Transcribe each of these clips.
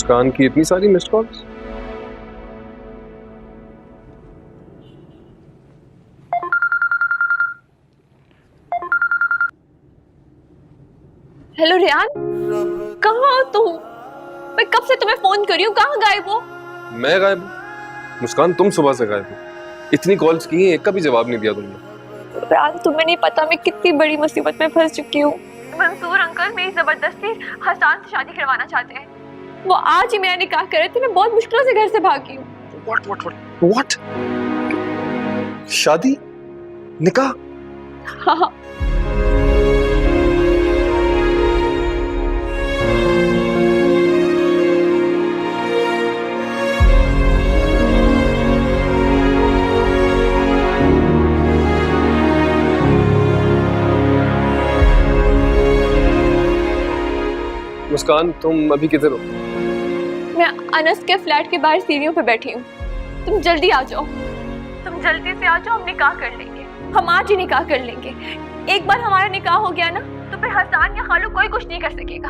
मुस्कान की इतनी सारी मिस्ड कॉल्स? हेलो रियान, कहाँ हो तुम? मैं कब से तुम्हें फोन कर रही हूँ, कहाँ गायब हो? मैं गायब हूँ? मुस्कान तुम सुबह से गायब हो। इतनी कॉल्स की हैं, एक का भी जवाब नहीं दिया तुमने। रियान, तुम्हें नहीं पता मैं कितनी बड़ी मुसीबत में फंस चुकी हूँ। मंसूर अंकल मेरी जबरदस्ती हसन से शादी करवाना चाहते हैं। वो आज ही मेरा निकाह कर रहे थे, मैं बहुत मुश्किलों से घर से भागी हूँ। What? शादी? निकाह? हाँ, मुस्कान तुम अभी किधर हो? मैं अनस के फ्लैट के बाहर सीढ़ियों पे बैठी हूँ। तुम जल्दी आ जाओ, तुम जल्दी से आ जाओ, हम निकाह कर लेंगे। हम आज ही निकाह कर लेंगे। एक बार हमारा निकाह हो गया ना तो फिर हसन या खालू कोई कुछ नहीं कर सकेगा।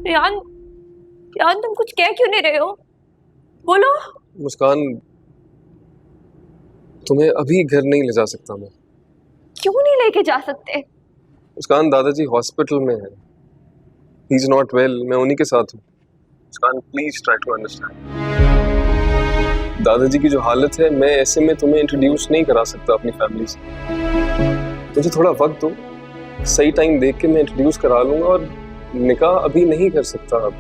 रियान, रियान तुम कुछ कह क्यों नहीं रहे हो? बोलो। मुस्कान तुम्हें अभी घर नहीं ले जा सकता मैं। क्यों नहीं लेके जा सकते? मुस्कान दादाजी हॉस्पिटल में है। ही इज नॉट वेल, मैं उन्हीं के साथ हूँ। मुस्कान प्लीज ट्राई टू अंडरस्टैंड। दादाजी की जो हालत है, मैं ऐसे में तुम्हें इंट्रोड्यूस नहीं करा सकता अपनी फैमिली से। मुझे थोड़ा वक्त दो, सही टाइम देख के मैं इंट्रोड्यूस करा लूंगा और निकाह अभी नहीं कर सकता अब।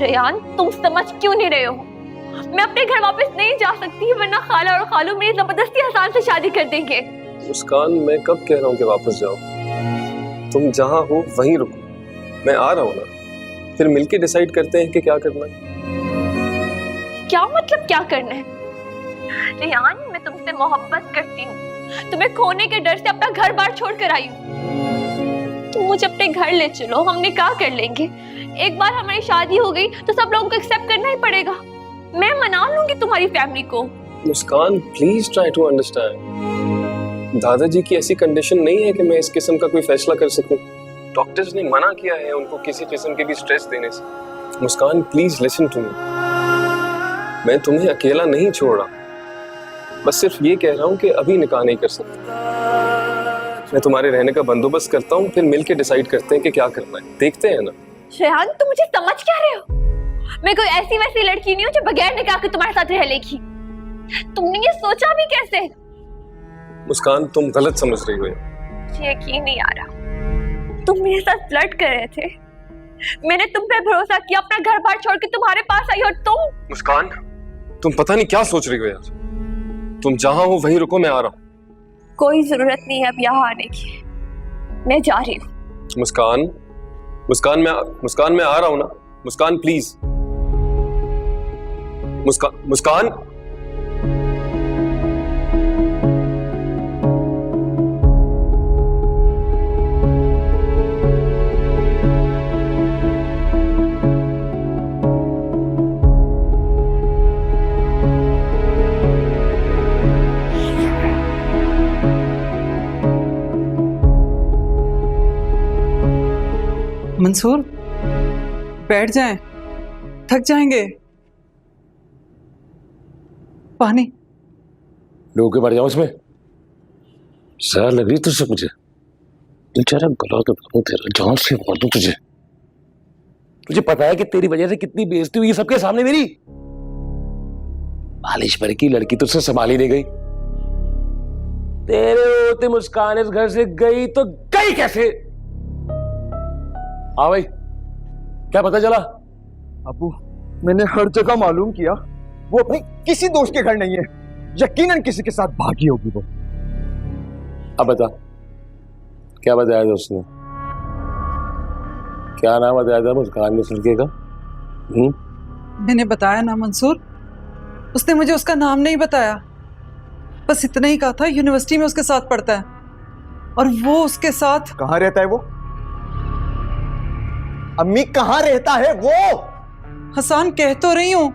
रियान तुम समझ क्यों नहीं रहे हो? मैं अपने घर वापस नहीं जा सकती, वरना खाला और खालू मेरी जबरदस्ती हसन से शादी कर देंगे। मुस्कान मैं कब कह रहा हूँ कि वापस जाओ? तुम जहाँ हो वहीं रुको, मैं आ रहा हूँ ना। फिर मिलके डिसाइड करते हैं कि क्या करना है। क्या मतलब क्या करना है? रियान मैं तुमसे मोहब्बत करती हूँ, तुम्हें खोने के डर से अपना घर बार छोड़ कर आई हूँ। तुम मुझे अपने घर ले चलो, हम निकाह कर लेंगे। एक बार हमारी शादी हो गई तो सब लोगों को एक्सेप्ट करना ही पड़ेगा। मैं मना लूंगी तुम्हारी फैमिली को। मुस्कान प्लीज ट्राई टू अंडरस्टैंड। दादाजी की ऐसी कंडीशन नहीं है कि मैं इस किस्म का कोई फैसला कर सकूं। डॉक्टर्स ने मना किया है उनको किसी किस्म के भी स्ट्रेस देने से। मुस्कान प्लीज लिसन टू मी। मैं तुम्हें अकेला नहीं छोड़ रहा, बस सिर्फ ये कह रहा हूँ कि अभी निकाह नहीं कर सकता। मैं तुम्हारे रहने का बंदोबस्त करता हूँ, फिर मिलके डिसाइड करते हैं कि क्या करना है। देखते हैं ना। रेहान तुम मुझे समझ क्या रहे हो? मैं कोई ऐसी वैसी लड़की नहीं हूँ जो बगैर निकाह के तुम्हारे साथ रह लेगी। तुमने ये सोचा भी कैसे? मुस्कान तुम गलत समझ रही हो। यकीन नहीं आ रहा, तुम मेरे साथ फ्लर्ट कर रहे थे। मैंने तुम पे भरोसा किया, अपना घर बार छोड़ के तुम्हारे पास आई, और तुम। मुस्कान तुम पता नहीं क्या सोच रही हो यार। तुम जहां हो वहीं रुको, मैं आ रहा हूँ। कोई जरूरत नहीं है अब यहाँ आने की, मैं जा रही हूँ। मुस्कान मुस्कान मैं आ रहा हूँ ना। मुस्कान प्लीज। मुस्कान मंसूर बैठ जाएं, थक जाएंगे। पानी लोगों के मर जाओ इसमें। जहर लग रही तुझसे मुझे। बेचारा गला तो दूं तेरा, जान से मार दूं तुझे। तुझे पता है कि तेरी वजह से कितनी बेइज्जती हुई सबके सामने मेरी। बालिश भर की लड़की तुझसे संभाली नहीं गई। तेरे होते मुस्कान इस घर से गई तो गई कैसे? हाँ भाई, क्या पता चला? अबू मैंने हर जगह मालूम किया, वो अपनी किसी दोस्त के घर नहीं है। यकीनन किसी के साथ भागी होगी वो। अब बता, क्या बताया था उसने? क्या नाम बताया था मुस्कान ने उस लड़के का? मैंने बताया ना मंसूर, उसने मुझे उसका नाम नहीं बताया। बस इतना ही कहा था यूनिवर्सिटी में उसके साथ पढ़ता है, और वो उसके साथ। कहाँ रहता है वो? अम्मी कहाँ रहता है वो? हसन कह तो रही हूं,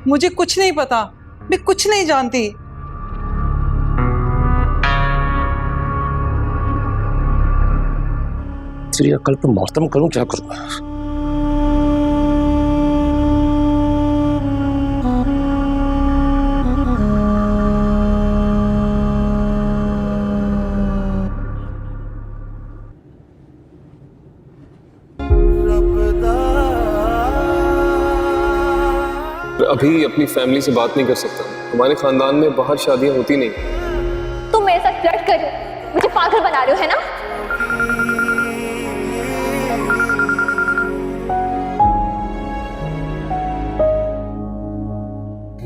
मुझे कुछ नहीं पता, मैं कुछ नहीं जानती। तेरी अकल पे मातम करूं, क्या करूं? अभी अपनी फैमिली से बात नहीं कर सकता। हमारे खानदान में बाहर शादियां होती नहीं। तुम मेरे साथ फ्लर्ट कर रहे हो, मुझे पागल बना रहे हो, है ना?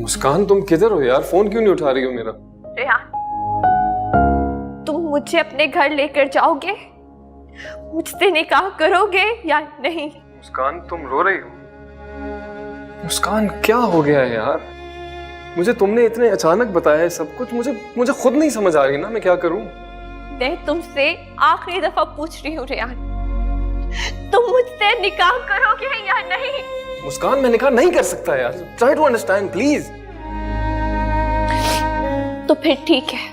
मुस्कान, तुम किधर हो यार? फोन क्यों नहीं उठा रही हो मेरा? रेहान, तुम मुझे अपने घर लेकर जाओगे? मुझसे निकाह करोगे या नहीं? मुस्कान, तुम रो रही हो? मुस्कान, क्या हो गया है यार? मुझे तुमने इतने अचानक बताया है सब कुछ, मुझे खुद नहीं समझ आ रही ना, मैं क्या करूं? मैं तुमसे आखिरी दफा पूछ रही हूँ रेहान, तुम मुझसे निकाह करोगे या नहीं? मुस्कान, मैं निकाह नहीं कर सकता यार। Try to understand please. तो फिर ठीक है,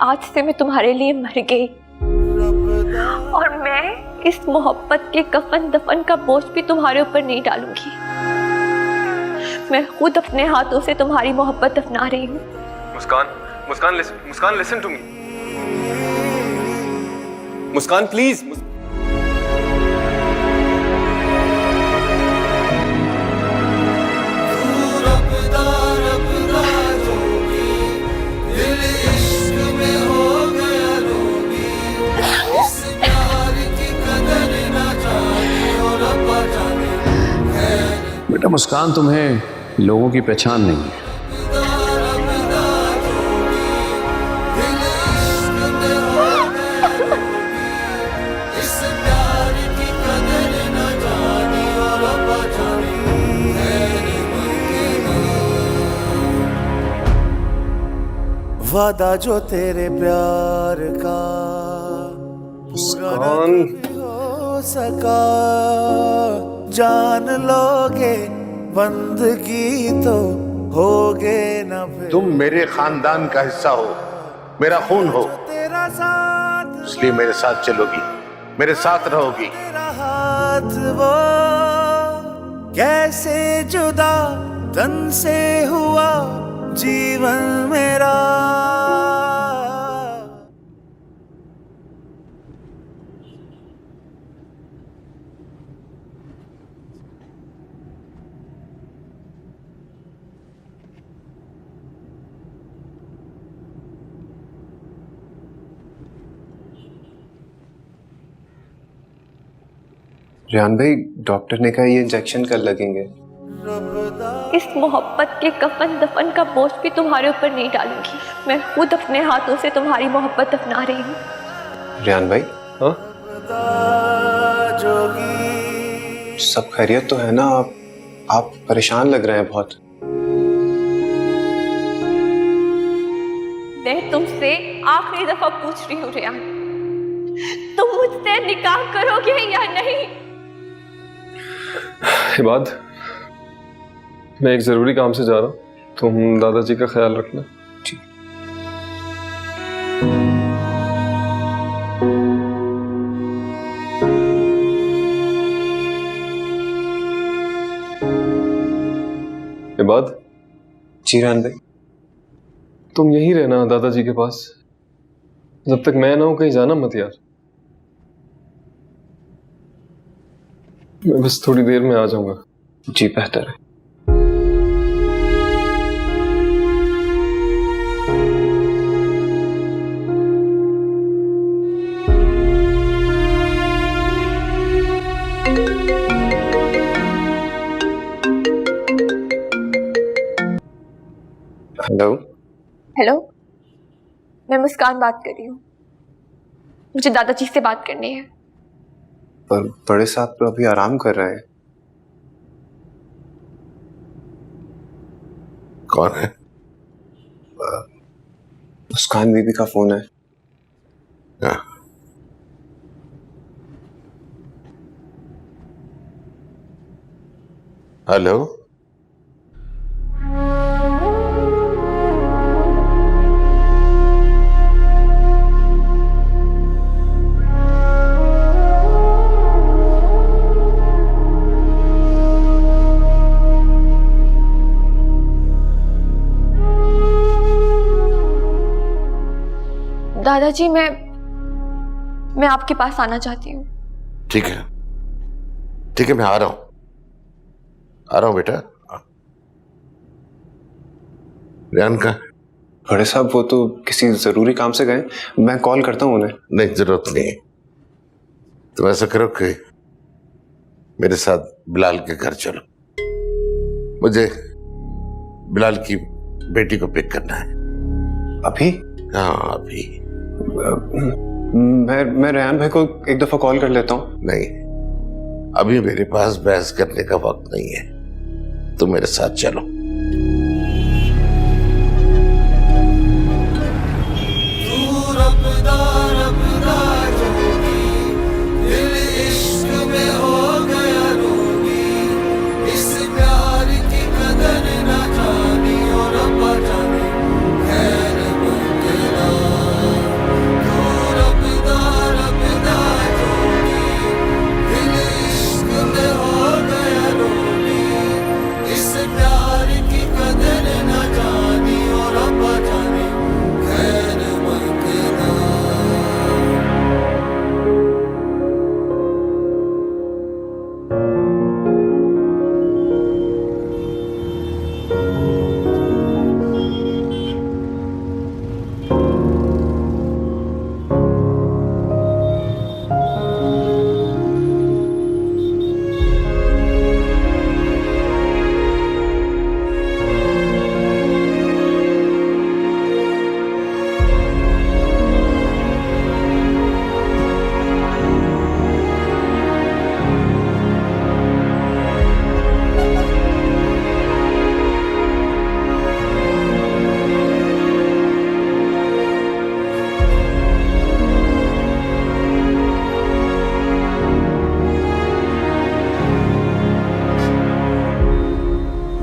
आज से मैं तुम्हारे लिए मर गई और मैं इस मोहब्बत के कफन दफन का बोझ भी तुम्हारे ऊपर नहीं डालूंगी। मैं खुद अपने हाथों से तुम्हारी मोहब्बत दफना रही हूँ। Muskan, listen to me. Muskan please. बेटा मुस्कान, तुम्हें लोगों की पहचान नहीं है। वादा जो तेरे प्यार का पूरा न हो सका, जान लोगे बंदगी तो होगे न फिर। तुम मेरे खानदान का हिस्सा हो, मेरा खून हो, तेरा साथ इसलिए मेरे साथ चलोगी, मेरे साथ रहोगी। तेरा हाथ वो कैसे जुदा तन से हुआ जीवन मेरा। रेहान भाई, डॉक्टर ने कहा ये इंजेक्शन कल लगेंगे। इस मोहब्बत के कफन दफन का बोझ भी तुम्हारे ऊपर नहीं डालूंगी। मैं खुद अपने हाथों से तुम्हारी मोहब्बत दफना रही हूँ। रेहान भाई, हाँ? सब खैरियत तो है ना? आप परेशान लग रहे हैं बहुत। मैं तुमसे आखिरी दफा पूछ रही हूँ रेहान, तुम मुझसे निकाह करोगे या नहीं? इबाद, मैं एक जरूरी काम से जा रहा हूँ, तुम दादाजी का ख्याल रखना। जी। इबाद। जी रेहान भाई। तुम यहीं रहना दादाजी के पास, जब तक मैं ना हूं कहीं जाना मत यार। मैं बस थोड़ी देर में आ जाऊंगा। जी बेहतर है। हेलो। हेलो, मैं मुस्कान बात कर रही हूँ। मुझे दादाजी से बात करनी है। पर बड़े साहब तो अभी आराम कर रहे हैं। कौन है? मुस्कान बीबी का फोन है। हाँ। हेलो। दादाजी मैं आपके पास आना चाहती हूँ। ठीक है, ठीक है, मैं आ रहा हूं, आ रहा हूं बेटा। रेहान का? बड़े साहब वो तो किसी जरूरी काम से गए, मैं कॉल करता हूँ उन्हें। नहीं, जरूरत नहीं। तुम ऐसा करो कि मेरे साथ बिलाल के घर चलो, मुझे बिलाल की बेटी को पिक करना है। अभी? हाँ अभी। मैं रेहान भाई को एक दफा कॉल कर लेता हूँ। नहीं, अभी मेरे पास बहस करने का वक्त नहीं है, तुम मेरे साथ चलो।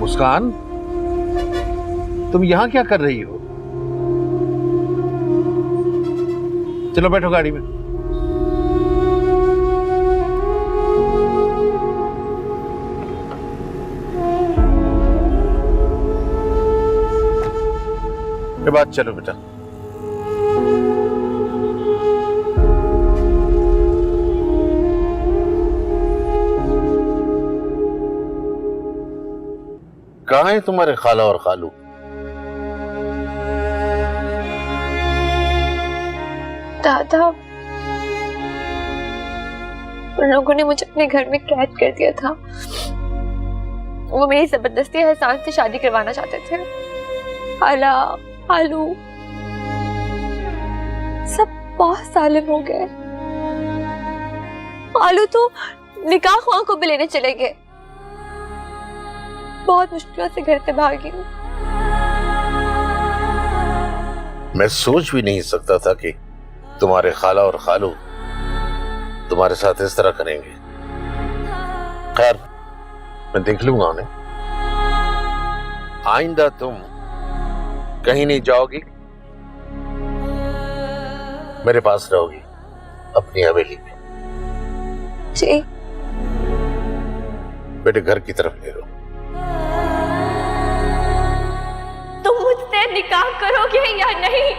मुस्कान, तुम यहां क्या कर रही हो? चलो बैठो गाड़ी में। के बाद चलो बेटा। कहाँ है तुम्हारे खाला और खालू? दादा, उन लोगों ने मुझे अपने घर में कैद कर दिया था। वो मेरी जबरदस्ती एहसान से शादी करवाना चाहते थे। खाला, खालू सब बहुत जालिम हो गए। खालू तो निकाह ख्वाह को भी लेने चले गए। बहुत मुश्किलों से घर से भागी हूँ। मैं सोच भी नहीं सकता था कि तुम्हारे खाला और खालू तुम्हारे साथ इस तरह करेंगे। खैर, मैं देख लूंगा उन्हें। आइंदा तुम कहीं नहीं जाओगी, मेरे पास रहोगी अपनी हवेली में। जी। बेटे घर की तरफ ले लो। तुम मुझसे निकाह करोगे या नहीं?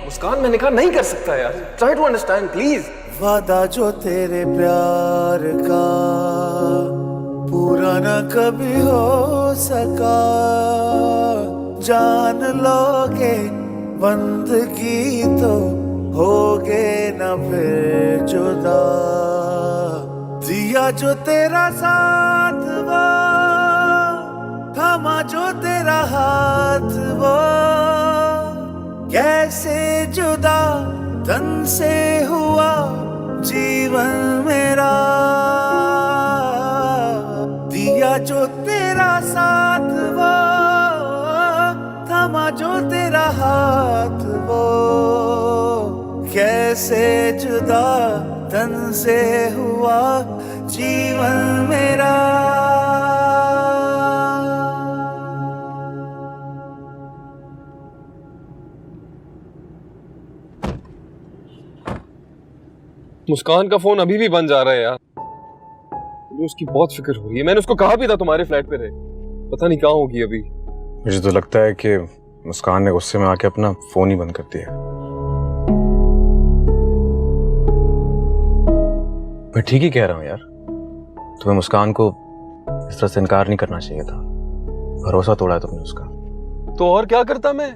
मुस्कान, मैं निकाह नहीं कर सकता यार। Try to understand please. वादा जो तेरे प्यार का पूरा न कभी हो सका, जान लोगे बंदगी तो होगे न फिर जुदा। दिया जो तेरा साथ वो, थमा जो तेरा हाथ वो, कैसे जुदा तन से हुआ जीवन मेरा। दिया जो तेरा साथ वो, थमा जो तेरा हाथ वो, कैसे जुदा तन से हुआ जीवन मेरा। मुस्कान का फोन अभी भी बंद जा रहा है यार। मुझे उसकी बहुत फिक्र हो रही है। मैंने उसको कहा भी था तुम्हारे फ्लैट पे रहे, पता नहीं कहाँ होगी अभी। मुझे तो लगता है कि मुस्कान ने गुस्से में आके अपना फोन ही बंद कर दिया। मैं ठीक ही कह रहा हूँ यार, तुम्हें मुस्कान को इस तरह से इनकार नहीं करना चाहिए था। भरोसा तोड़ा है तुमने उसका। तो और क्या करता मैं?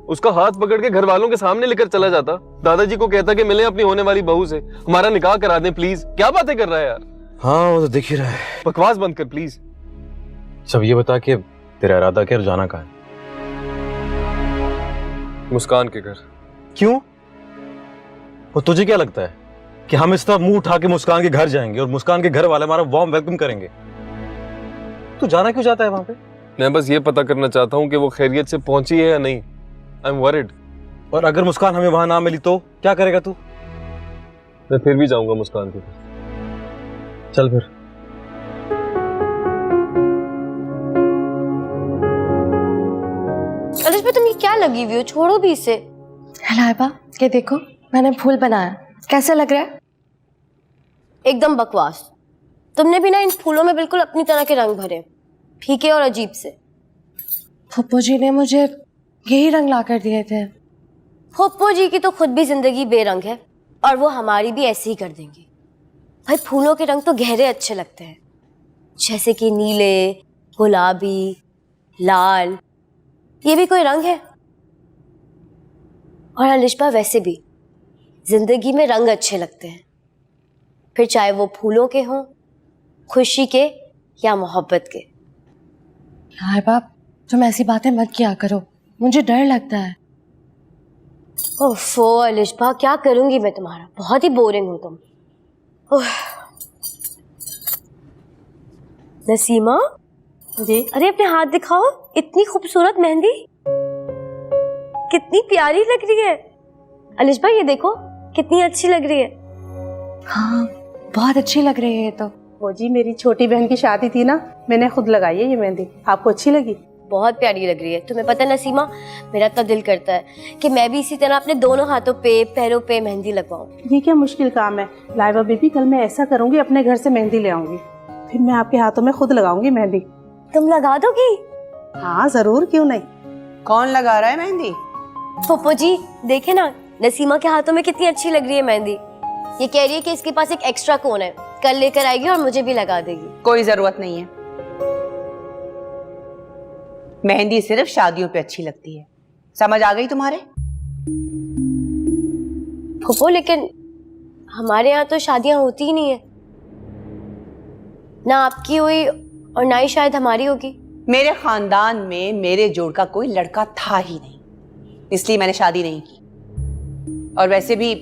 उसका हाथ पकड़ के घर वालों के सामने लेकर चला जाता, दादाजी को कहता कि मिले अपनी होने वाली बहू से, हमारा निकाह करा दें प्लीज। क्या बातें कर रहा है यार? हाँ वो तो दिख ही रहा है। बकवास बंद कर प्लीज। सब ये बता कि तेरा इरादा क्या, जाना कहाँ है? मुस्कान के घर। क्यों? और तुझे क्या लगता है कि हम इस तरह मुंह उठा के मुस्कान के घर जाएंगे और मुस्कान के घर वाले हमारा वार्म वेलकम करेंगे? तू जाना क्यों चाहता है वहां पे? मैं बस ये पता करना चाहता हूँ कि वो खैरियत से पहुंची है या नहीं। I am worried. और अगर मुस्कान हमें वहां ना मिली तो क्या करेगा तू? मैं फिर भी जाऊंगा मुस्कान के घर। चल फिर। अलिश तुम ये क्या लगी हुई हो, छोड़ो भी इसे। लाइबा ये देखो मैंने फूल बनाया, कैसा लग रहा है? एकदम बकवास। तुमने भी ना इन फूलों में बिल्कुल अपनी तरह के रंग भरे, फीके और अजीब से। फुप्पो जी ने मुझे यही रंग ला कर दिए थे। फुप्पो जी की तो खुद भी जिंदगी बेरंग है और वो हमारी भी ऐसे ही कर देंगी। भाई फूलों के रंग तो गहरे अच्छे लगते हैं, जैसे कि नीले, गुलाबी, लाल। ये भी कोई रंग है? और अलिशबा वैसे भी जिंदगी में रंग अच्छे लगते हैं, फिर चाहे वो फूलों के हों, खुशी के या मोहब्बत के। लाइबा तुम ऐसी बातें मत किया करो, मुझे डर लगता है। ओफो अलिशबा, क्या करूंगी मैं तुम्हारा? बहुत ही बोरिंग हो तुम। नसीमा जी, अरे अपने हाथ दिखाओ, इतनी खूबसूरत मेहंदी, कितनी प्यारी लग रही है। अलिशबा ये देखो कितनी अच्छी लग रही है। हाँ बहुत अच्छी लग रही है ये तो। वो जी मेरी छोटी बहन की शादी थी ना, मैंने खुद लगाई है ये मेहंदी। आपको अच्छी लगी? बहुत प्यारी लग रही है। तुम्हें पता है नसीमा, मेरा इतना दिल करता है कि मैं भी इसी तरह अपने दोनों हाथों पे, पैरों पे मेहंदी लगवाऊं। ये क्या मुश्किल काम है लाइबा बेबी, कल मैं ऐसा करूंगी, अपने घर से मेहंदी ले आऊंगी, फिर मैं आपके हाथों में खुद लगाऊंगी मेहंदी। तुम लगा दोगी? हाँ जरूर, क्यों नहीं। कौन लगा रहा है मेहंदी? फुप्पो जी देखे ना, नसीमा के हाथों में कितनी अच्छी लग रही है मेहंदी। ये कह रही है कि इसके पास एक एक्स्ट्रा कोन है, कल लेकर आएगी और मुझे भी लगा देगी। कोई जरूरत नहीं है, मेहंदी सिर्फ शादियों पे अच्छी लगती है। समझ आ गई तुम्हारे? फुप्पो लेकिन हमारे यहाँ तो शादियां होती ही नहीं है, ना आपकी हुई और ना ही शायद हमारी होगी। मेरे खानदान में मेरे जोड़ का कोई लड़का था ही नहीं, इसलिए मैंने शादी नहीं की। और वैसे भी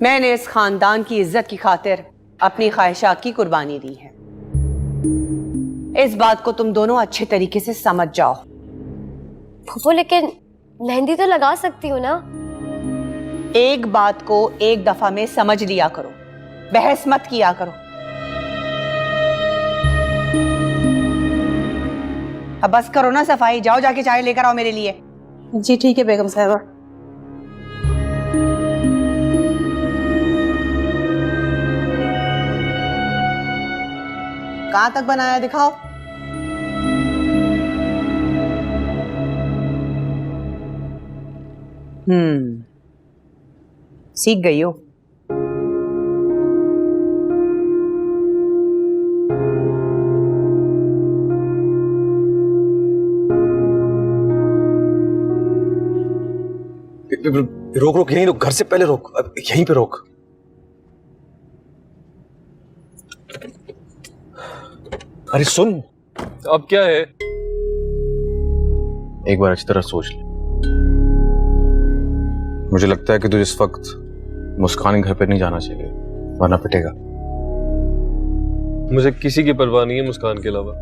मैंने इस खानदान की इज्जत की खातिर अपनी ख्वाहिशात की कुर्बानी दी है। इस बात को तुम दोनों अच्छे तरीके से समझ जाओ। फुप्पो लेकिन मेहंदी तो लगा सकती हूँ ना? एक बात को एक दफा में समझ लिया करो, बहस मत किया करो। अब बस करो ना सफाई, जाओ जाके चाय लेकर आओ मेरे लिए। जी ठीक है बेगम साहबा। कहां तक बनाया दिखाओ। सीख गई हो। रोक रोक, यहीं रोक, घर से पहले रोक, अब यहीं पे रोक। अरे सुन, अब क्या है? एक बार अच्छी तरह सोच ले। मुझे लगता है कि तुझे इस वक्त मुस्कान के घर पे नहीं जाना चाहिए, वरना पिटेगा। मुझे किसी की परवाह नहीं है मुस्कान के अलावा,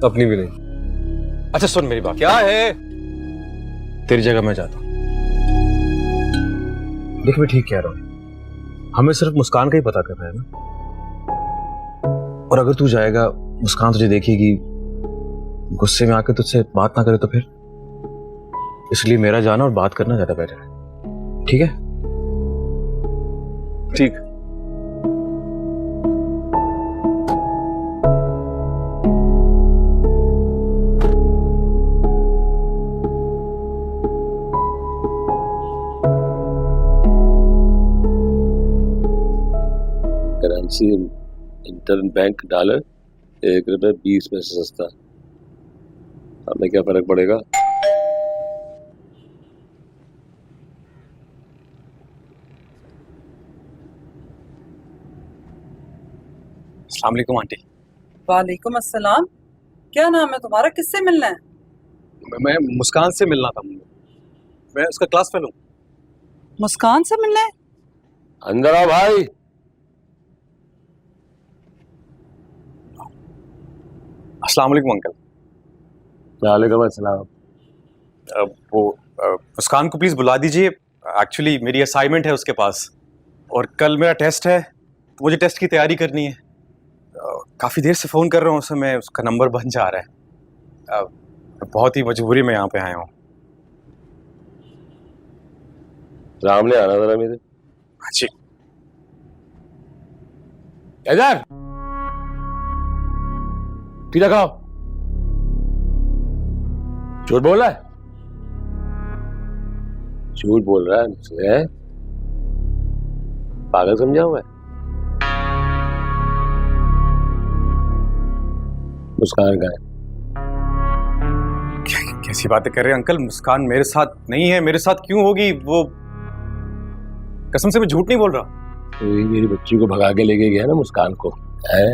अपनी भी नहीं। अच्छा सुन मेरी बात। क्या है? तेरी जगह मैं जाता हूं। देख मैं ठीक कह रहा हूं, हमें सिर्फ मुस्कान का ही पता करना है ना। और अगर तू जाएगा, मुस्कान तुझे देखेगी, गुस्से में आकर तुझसे बात ना करे तो फिर? इसलिए मेरा जाना और बात करना ज्यादा बेटर है। ठीक है? ठीक। फैंसी इंटर्न बैंक डॉलर 1 रुपए 20 पैसे सस्ता। हमें क्या फर्क पड़ेगा? अस्सलाम वालेकुम आंटी। वालेकुम अस्सलाम। क्या नाम है तुम्हारा? किससे मिलना है? मैं मुस्कान से मिलना था। मैं उसका क्लास फेलो हूँ। मुस्कान से मिलना है? अंदर आओ भाई। अस्सलाम वालेकुम अंकल। वालेकुम अस्सलाम। वो मुस्कान को प्लीज बुला दीजिए। एक्चुअली मेरी असाइनमेंट है उसके पास और कल मेरा टेस्ट है, तो मुझे टेस्ट की तैयारी करनी है। काफ़ी देर से फ़ोन कर रहा हूँ उसे, मैं उसका नंबर बंद जा रहा है। बहुत ही मजबूरी में यहाँ पे आया हूँ। सामने आना जरा मेरे। हाँ जी। इधर सीधा खाओ। झूठ बोल रहा है? झूठ बोल रहा है मुझसे? पागल समझा हुआ है? मुस्कान का है? कैसी बातें कर रहे हैं अंकल? मुस्कान मेरे साथ नहीं है। मेरे साथ क्यों होगी? वो कसम से मैं झूठ नहीं बोल रहा। तो मेरी बच्ची को भगा के लेके गया ना मुस्कान को, है?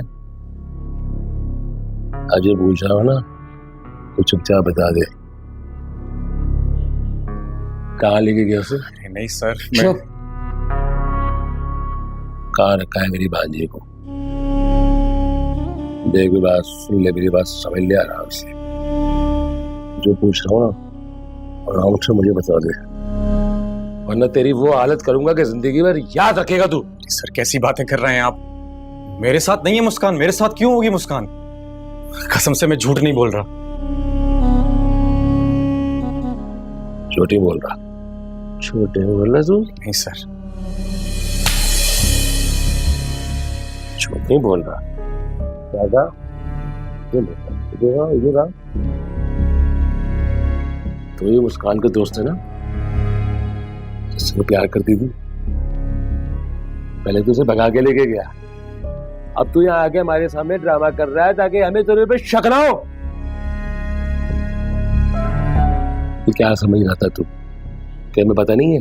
अजय पूछ रहा हो ना तो चुपचाप बता दे, कहाँ लेके गया उसे? नहीं सर, चुप। कहाँ रखा है मेरी भांजी को? देख मेरी बात सुन ले, मेरी बात समझ ले आराम से। जो पूछ रहा हूँ ना आराम से मुझे बता दे, वरना तेरी वो हालत करूंगा कि जिंदगी भर याद रखेगा तू। सर कैसी बातें कर रहे हैं आप? मेरे साथ नहीं है मुस्कान। मेरे साथ क्यों होगी मुस्कान? कसम से मैं झूठ नहीं बोल रहा। झूठ नहीं बोल रहा? झूठ नहीं बोल रहा तू? नहीं सर, झूठ नहीं बोल रहा। दादा इधर तो ये मुस्कान के दोस्त है ना, जिससे प्यार करती थी? पहले तो उसे भगा के लेके गया, अब तू यहाँ आके हमारे सामने ड्रामा कर रहा है ताकि हमें तेरे पे शक ना हो। तू क्या समझ रहा था तू? क्या हमें पता नहीं है?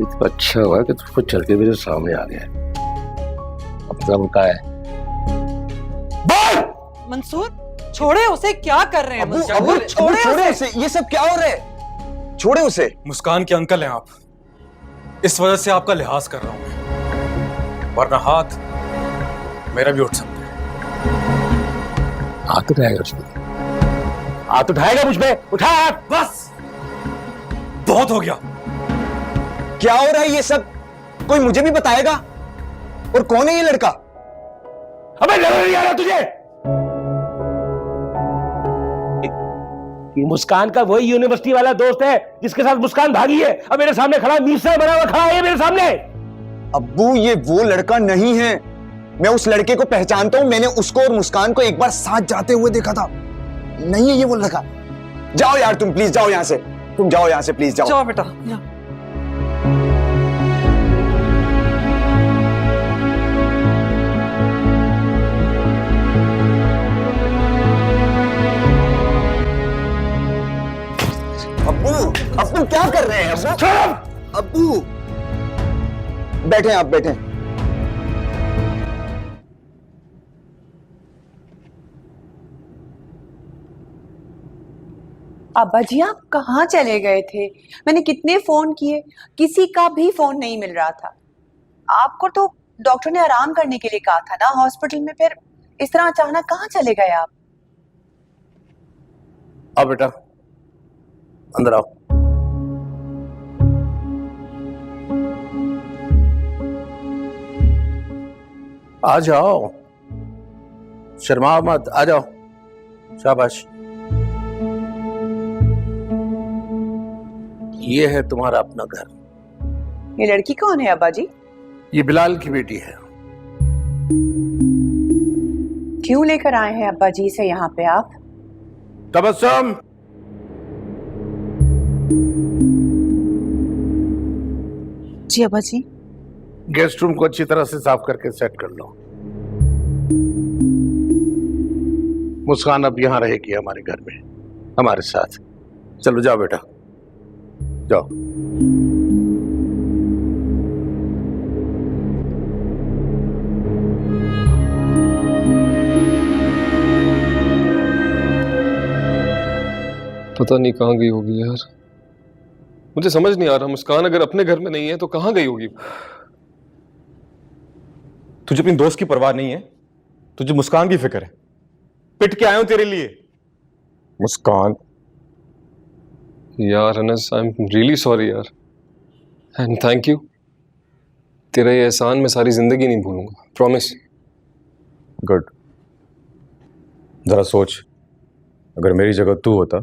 इतना अच्छा हुआ कि तू चल के मेरे सामने आ गया। अब सब क्या है? मंसूर छोड़े उसे। क्या कर रहे हैं मंसूर? अबू, छोड़े उसे। ये सब क्या हो रहा है? छोड़े उसे। मुस्कान के अंकल हैं आप, इस वजह से आपका लिहाज कर रहा हूं मैं, वरना हाथ मेरा भी उठ सकता है। हाथ उठाएगा उस पर? हाथ उठाएगा मुझ पे? उठा हाथ। बस बहुत हो गया। क्या हो रहा है ये सब? कोई मुझे भी बताएगा? और कौन है ये लड़का? अबे नजर नहीं आ रहा तुझे? मुस्कान का वही यूनिवर्सिटी वाला दोस्त है जिसके साथ मुस्कान भागी है। अब मेरे सामने खड़ा, मीसा बना हुआ खड़ा है मेरे सामने। अब्बू ये वो लड़का नहीं है। मैं उस लड़के को पहचानता हूं। मैंने उसको और मुस्कान को एक बार साथ जाते हुए देखा था। नहीं है ये वो लड़का। जाओ यार तुम, प्लीज जाओ यहां से। तुम जाओ यहां से, प्लीज जाओ। जाओ बेटा। अब्बू, अब्बू क्या कर रहे हैं अब्बू? अब्बू बैठे, आप बैठे। अब्बा जी आप कहाँ चले गए थे? मैंने कितने फोन किए, किसी का भी फोन नहीं मिल रहा था। आपको तो डॉक्टर ने आराम करने के लिए कहा था ना हॉस्पिटल में, फिर इस तरह अचानक कहाँ चले गए आप? आओ बेटा, अंदर आओ। आ जाओ, शर्मा मत, आ जाओ। शाबाश। ये है तुम्हारा अपना घर। ये लड़की कौन है अब्बा जी? ये बिलाल की बेटी है। क्यों लेकर आए हैं अब्बा जी से यहाँ पे आप? तबस्सुम, जी अब्बा जी। गेस्ट रूम को अच्छी तरह से साफ करके सेट कर लो। मुस्कान अब यहाँ रहेगी हमारे घर में, हमारे साथ। चलो जाओ बेटा, जाओ। पता नहीं कहाँ गई होगी यार, मुझे समझ नहीं आ रहा। मुस्कान अगर अपने घर में नहीं है तो कहाँ गई होगी? तुझे अपनी दोस्त की परवाह नहीं है, तुझे मुस्कान की फिक्र है। पिट के आया हूं तेरे लिए। मुस्कान। यार Anas, I am really sorry यार, एंड थैंक यू। तेरा ये एहसान मैं सारी जिंदगी नहीं भूलूंगा, प्रॉमिस। गुड। जरा सोच, अगर मेरी जगह तू होता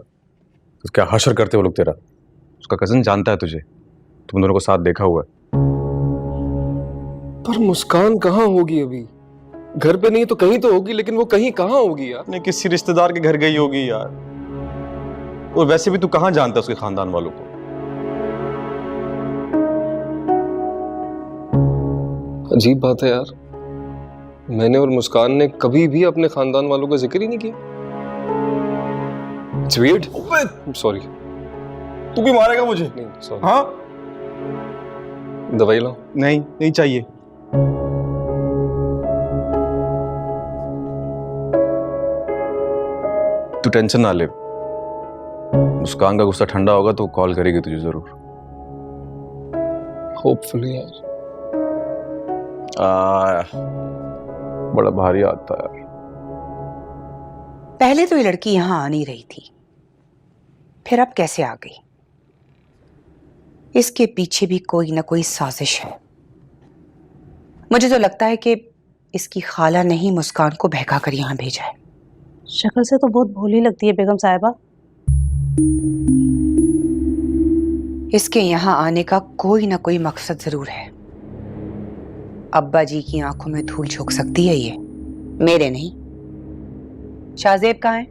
तो क्या हशर करते वो लोग तेरा। उसका कजन जानता है तुझे, तुम दोनों को साथ देखा हुआ है। पर मुस्कान कहाँ होगी अभी? घर पे नहीं तो कहीं तो होगी, लेकिन वो कहीं कहाँ होगी यार? अपने किसी रिश्तेदार के घर गई होगी यार। और वैसे भी तू कहाँ जानता है उसके खानदान वालों को। अजीब बात है यार, मैंने और मुस्कान ने कभी भी अपने खानदान वालों का जिक्र ही नहीं किया। It's weird. सॉरी। तू भी मारेगा मुझे? नहीं सॉरी। हाँ? दवाई लाओ। नहीं, नहीं चाहिए। तू टेंशन ना ले, मुस्कान का गुस्सा ठंडा होगा तो कॉल करेगी तुझे जरूर। होपफुली यार। बड़ा भारी आता है। पहले तो ये लड़की यहाँ आ नहीं रही थी, फिर अब कैसे आ गई? इसके पीछे भी कोई ना कोई साजिश है। मुझे तो लगता है कि इसकी खाला ने ही मुस्कान को बहका कर यहाँ भेजा है। शक्ल से तो बहुत भोली लगती है बेगम साहिबा। इसके यहाँ आने का कोई ना कोई मकसद जरूर है। अब्बा जी की आंखों में धूल झोंक सकती है ये, मेरे नहीं। शाहजेब कहाँ है?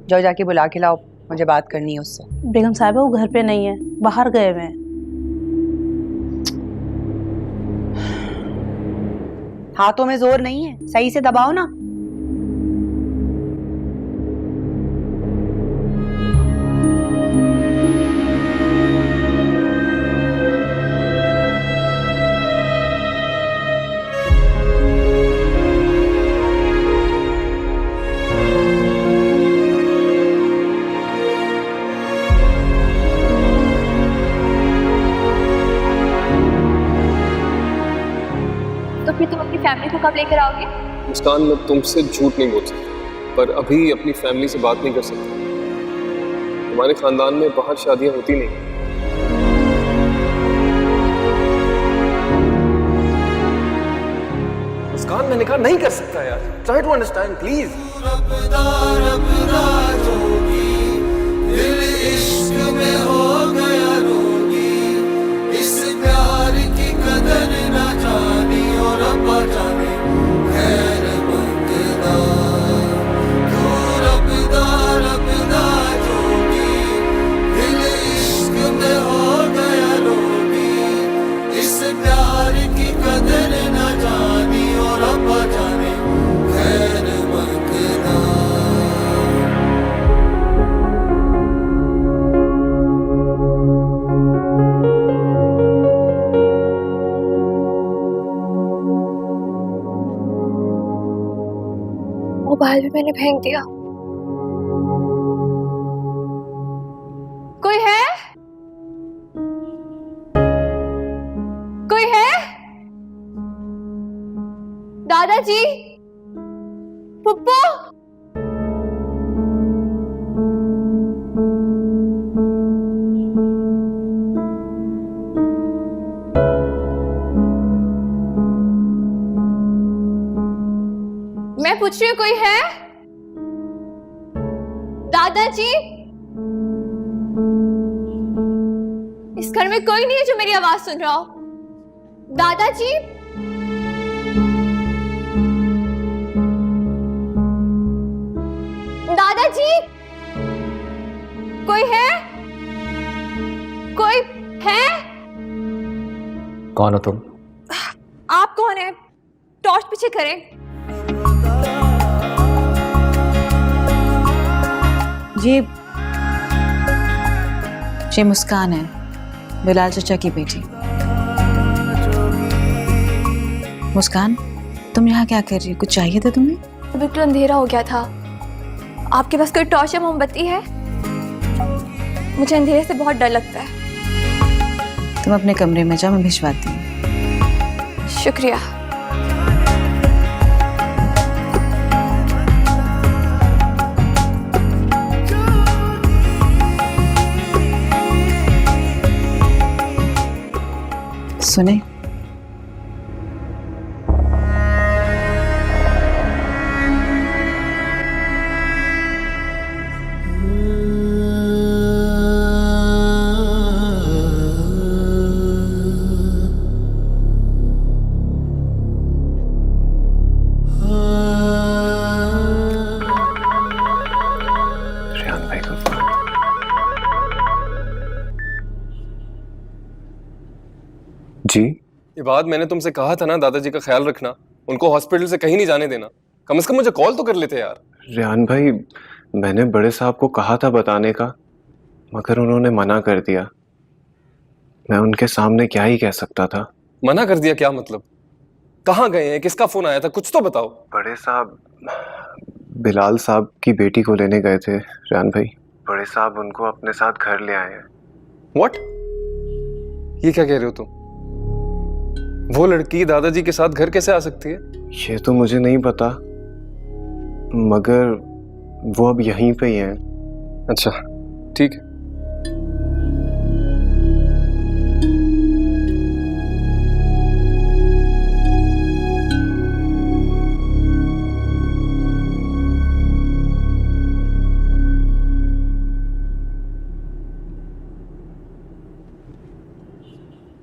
जाओ जाके बुला के लाओ, मुझे बात करनी है उससे। बेगम साहिबा वो घर पे नहीं है, बाहर गए हुए हैं। हाथों में जोर नहीं है, सही से दबाओ ना। तो फिर तुम अपनी फैमिली को कब लेकर आओगे? मुस्कान, मैं तुमसे झूठ नहीं बोल सकता, पर अभी अपनी फैमिली से बात नहीं कर सकता। हमारे खानदान में बाहर शादियां होती नहीं। मुस्कान, मैंने कहा नहीं कर सकता यार। Try to understand please. दिल इश्क में हो गया रोगी, इस प्यार की कदर ना जानी और अब जाने खैर मंगदा। तू रब्बदा जोगी, दिल इश्क में हो गया रोगी, इस प्यार की कदर ना जानी और अब जाने खैर मंगदा। मोबाइल भी मैंने फेंक दिया। कोई है? कोई है? दादाजी, पुप्पू। मैं पूछ रही हूँ कोई है? दादाजी, इस घर में कोई नहीं है जो मेरी आवाज सुन रहा हो। दादाजी, दादाजी, कोई है? कोई है? कौन हो तुम? टॉर्च पीछे करें। ये मुस्कान है, बिलाल चाचा की बेटी। मुस्कान, तुम यहाँ क्या कर रही हो? कुछ चाहिए था तुम्हें? बिल्कुल अंधेरा हो गया था। आपके पास कोई टॉर्च या मोमबत्ती है? मुझे अंधेरे से बहुत डर लगता है। तुम अपने कमरे में जाओ, मैं भिजवाती हूँ। शुक्रिया। सुने, रेहान भाई का फोन। जी, ये बात मैंने तुमसे कहा था ना, दादाजी का ख्याल रखना, उनको हॉस्पिटल से कहीं नहीं जाने देना। कम से कम मुझे कॉल तो कर लेते यार। रेहान भाई, मैंने बड़े साहब को कहा था बताने का, मगर उन्होंने मना कर दिया। मैं उनके सामने क्या ही कह सकता था। मना कर दिया क्या मतलब? कहाँ गए हैं? किसका फोन आया था? कुछ तो बताओ। बड़े साहब बिलाल साहब की बेटी को लेने गए थे रेहान भाई। बड़े साहब उनको अपने साथ घर ले आए हैं। व्हाट? ये क्या कह रहे हो तुम? वो लड़की दादाजी के साथ घर कैसे आ सकती है? ये तो मुझे नहीं पता, मगर वो अब यहीं पे ही हैं। अच्छा, ठीक है।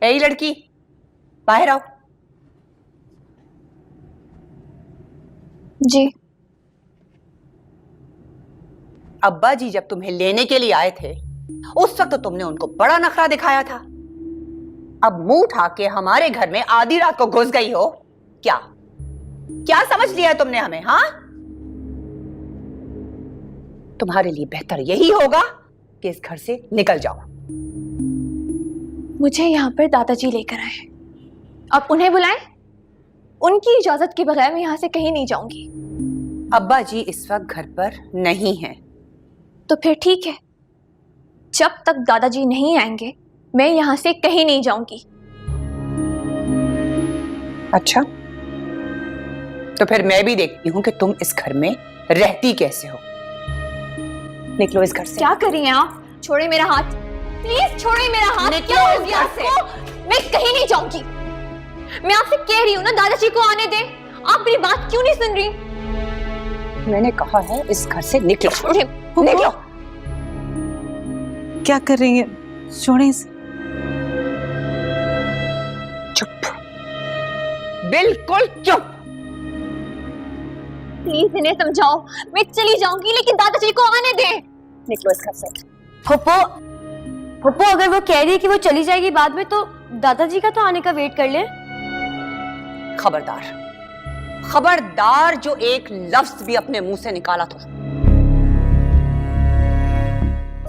यही लड़की, बाहर आओ। जी। अब्बा जी जब तुम्हें लेने के लिए आए थे, उस वक्त तो तुमने उनको बड़ा नखरा दिखाया था। अब मुंह उठा के हमारे घर में आधी रात को घुस गई हो। क्या क्या समझ लिया है तुमने हमें? हाँ, तुम्हारे लिए बेहतर यही होगा कि इस घर से निकल जाओ। मुझे यहाँ पर दादाजी लेकर आए, आप उन्हें बुलाएं। उनकी इजाजत के बगैर मैं यहाँ से कहीं नहीं जाऊंगी। अब्बा जी इस वक्त घर पर नहीं हैं। तो फिर ठीक है, जब तक दादाजी नहीं आएंगे मैं यहाँ से कहीं नहीं जाऊंगी। अच्छा, तो फिर मैं भी देखती हूँ कि तुम इस घर में रहती कैसे हो। निकलो इस घर से। क्या कर रही हैं आप? छोड़े मेरा हाथ, प्लीज छोड़े मेरा हाथ। क्या हो गया आपको? मैं कहीं नहीं जाऊंगी। मैं आपसे कह रही हूँ ना, दादाजी को आने दे। आप मेरी बात क्यों नहीं सुन रही? मैंने कहा है इस घर से निकलो। छोड़े। निकलो। क्या कर रही है? छोड़े इसे। चुप, बिल्कुल चुप। प्लीज इन्हें समझाओ। मैं चली जाऊंगी, लेकिन दादाजी को आने दे। निकलो इस घर से। फुप्पो, अगर वो कह रही है कि वो चली जाएगी बाद में, तो दादाजी का तो आने का वेट कर ले। खबरदार, खबरदार जो एक लफ्ज भी अपने मुंह से निकाला तो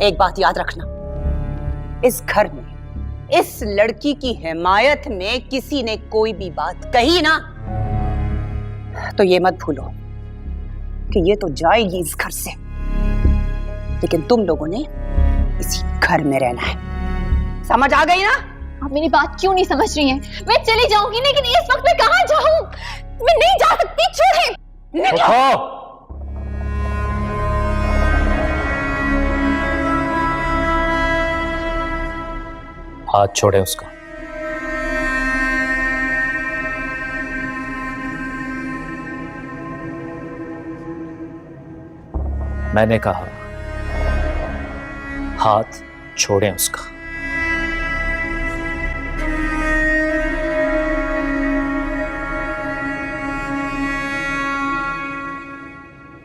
एक बात याद रखना, इस घर में इस लड़की की हिमायत में किसी ने कोई भी बात कही ना, तो ये मत भूलो कि ये तो जाएगी इस घर से, लेकिन तुम लोगों ने इसी घर में रहना है। समझ आ गई ना? आप मेरी बात क्यों नहीं समझ रही हैं? मैं चली जाऊंगी, लेकिन इस वक्त मैं कहाँ जाऊं? मैं नहीं जा सकती। छोड़े। हाथ छोड़े उसका। मैंने कहा हाथ छोड़ें उसका।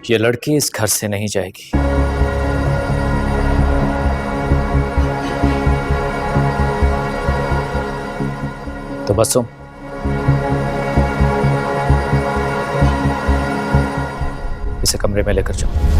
ये लड़की इस घर से नहीं जाएगी। तो बस इसे कमरे में लेकर जाओ।